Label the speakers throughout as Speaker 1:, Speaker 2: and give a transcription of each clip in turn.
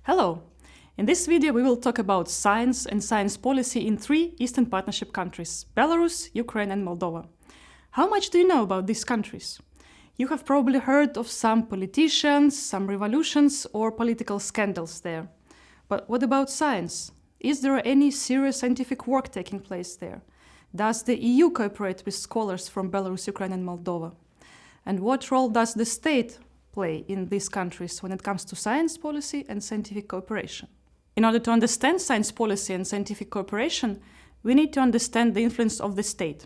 Speaker 1: Hello! In this video we will talk about science and science policy in three Eastern Partnership countries: Belarus, Ukraine and Moldova. How much do you know about these countries? You have probably heard of some politicians, some revolutions or political scandals there. But what about science? Is there any serious scientific work taking place there? Does the EU cooperate with scholars from Belarus, Ukraine and Moldova? And what role does the state play in these countries when it comes to science policy and scientific cooperation? In order to understand science policy and scientific cooperation, we need to understand the influence of the state.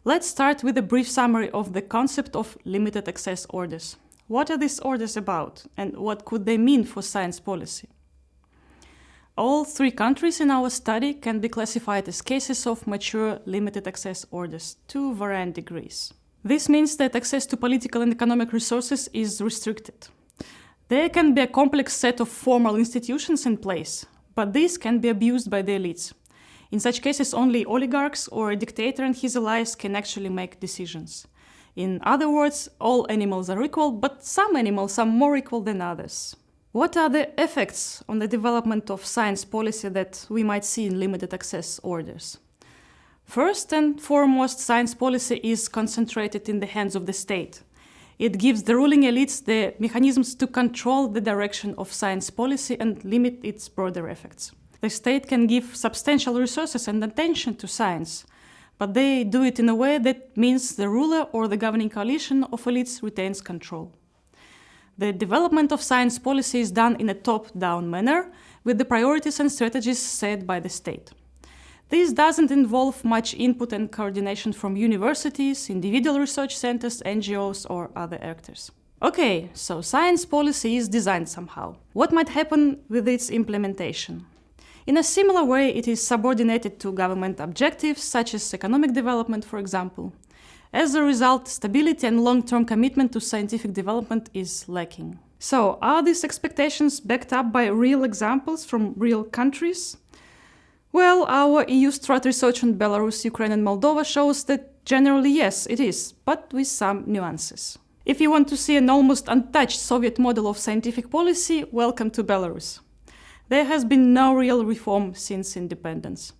Speaker 1: Let's start with a brief summary of the concept of limited access orders. What are these orders about, and what could they mean for science policy? All three countries in our study can be classified as cases of mature limited access orders to varying degrees. This means that access to political and economic resources is restricted. There can be a complex set of formal institutions in place, but these can be abused by the elites. In such cases, only oligarchs or a dictator and his allies can actually make decisions. In other words, all animals are equal, but some animals are more equal than others. What are the effects on the development of science policy that we might see in limited access orders? First and foremost, science policy is concentrated in the hands of the state. It gives the ruling elites the mechanisms to control the direction of science policy and limit its broader effects. The state can give substantial resources and attention to science, but they do it in a way that means the ruler or the governing coalition of elites retains control. The development of science policy is done in a top-down manner, with the priorities and strategies set by the state. This doesn't involve much input and coordination from universities, individual research centers, NGOs, or other actors. Okay, so science policy is designed somehow. What might happen with its implementation? In a similar way, it is subordinated to government objectives, such as economic development, for example. As a result, stability and long-term commitment to scientific development is lacking. So, are these expectations backed up by real examples from real countries? Well, our EU STRAT research on Belarus, Ukraine and Moldova shows that generally yes, it is, but with some nuances. If you want to see an almost untouched Soviet model of scientific policy, welcome to Belarus. There has been no real reform since independence.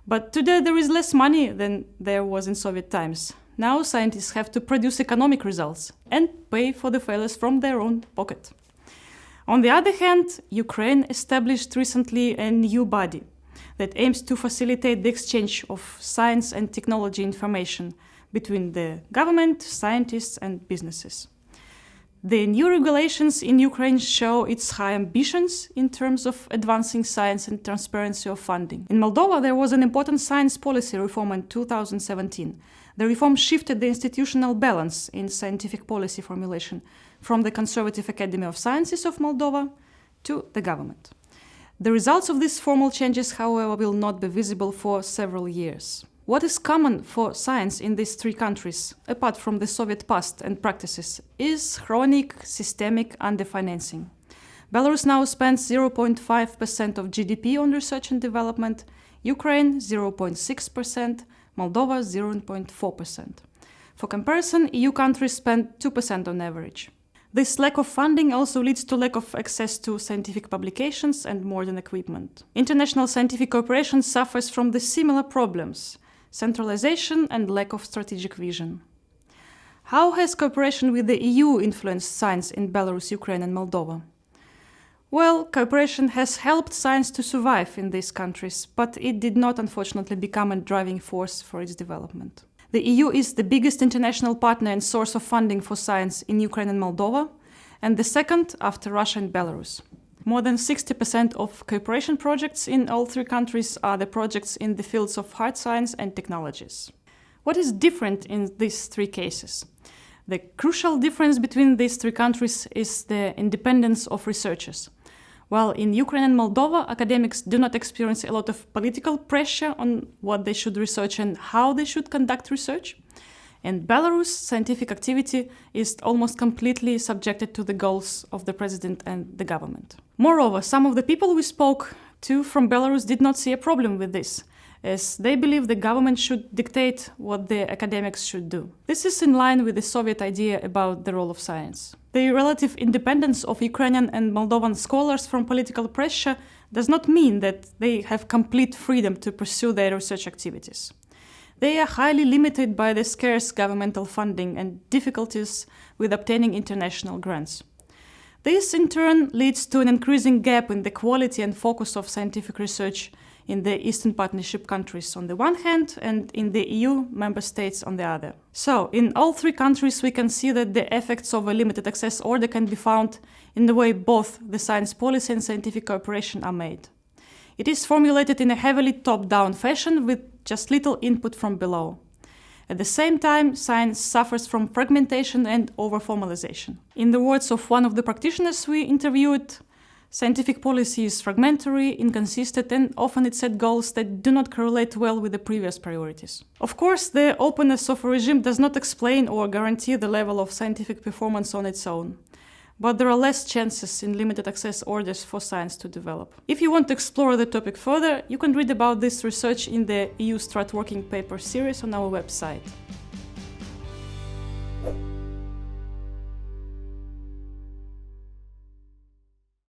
Speaker 1: But today there is less money than there was in Soviet times. Now scientists have to produce economic results and pay for the failures from their own pocket. On the other hand, Ukraine established recently a new body that aims to facilitate the exchange of science and technology information between the government, scientists and businesses. The new regulations in Ukraine show its high ambitions in terms of advancing science and transparency of funding. In Moldova, there was an important science policy reform in 2017. The reform shifted the institutional balance in scientific policy formulation from the Conservative Academy of Sciences of Moldova to the government. The results of these formal changes, however, will not be visible for several years. What is common for science in these three countries, apart from the Soviet past and practices, is chronic, systemic underfinancing. Belarus now spends 0.5% of GDP on research and development, Ukraine 0.6%, Moldova 0.4%. For comparison, EU countries spend 2% on average. This lack of funding also leads to lack of access to scientific publications and modern equipment. International scientific cooperation suffers from the similar problems: centralization and lack of strategic vision. How has cooperation with the EU influenced science in Belarus, Ukraine and Moldova? Well, cooperation has helped science to survive in these countries, but it did not unfortunately become a driving force for its development. The EU is the biggest international partner and source of funding for science in Ukraine and Moldova, and the second after Russia and Belarus. More than 60% of cooperation projects in all three countries are the projects in the fields of hard science and technologies. What is different in these three cases? The crucial difference between these three countries is the independence of researchers. While in Ukraine and Moldova, academics do not experience a lot of political pressure on what they should research and how they should conduct research, in Belarus, scientific activity is almost completely subjected to the goals of the president and the government. Moreover, some of the people we spoke to from Belarus did not see a problem with this, as they believe the government should dictate what the academics should do. This is in line with the Soviet idea about the role of science. The relative independence of Ukrainian and Moldovan scholars from political pressure does not mean that they have complete freedom to pursue their research activities. They are highly limited by the scarce governmental funding and difficulties with obtaining international grants. This, in turn, leads to an increasing gap in the quality and focus of scientific research in the Eastern Partnership countries on the one hand and in the EU member states on the other. So, in all three countries we can see that the effects of a limited access order can be found in the way both the science policy and scientific cooperation are made. It is formulated in a heavily top-down fashion with just little input from below. At the same time, science suffers from fragmentation and over-formalization. In the words of one of the practitioners we interviewed, scientific policy is fragmentary, inconsistent, and often it sets goals that do not correlate well with the previous priorities. Of course, the openness of a regime does not explain or guarantee the level of scientific performance on its own. But there are less chances in limited access orders for science to develop. If you want to explore the topic further, you can read about this research in the EU STRAT working paper series on our website.